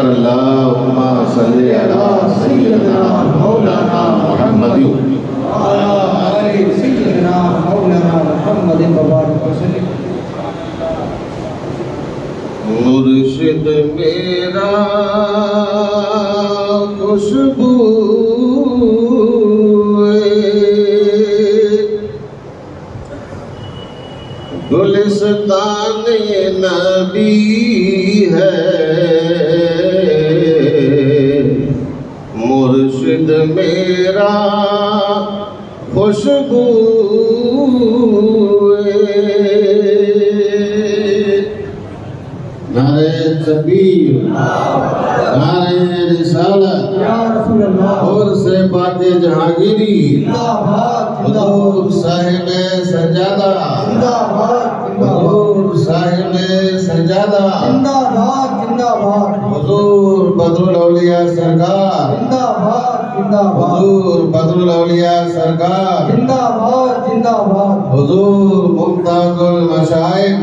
अल्लाहुम्मा सल्ली अला सय्यिदना मौलाना मुहम्मद अला आलि सय्यिदना मौलाना मुहम्मद मुबारक वसल्लम। मुर्शिद मेरा खुशबू गुलिस्तान नबी है, मुर्शिद मेरा खुशबू नारे तकबीर नारे रिसालत या रसूल अल्लाह और से बातें जहांगीरी जिंदाबाद हुजूर साहिब सजादा जिंदाबाद हुजूर साहिब सजादा जिंदाबाद जिंदाबाद हुजूर बदरुल औलिया सरकार जिंदाबाद जिंदाबाद हुजूर बदरुल औलिया सरकार जिंदाबाद जिंदाबाद हुजूर मुमताजुल मशाइख।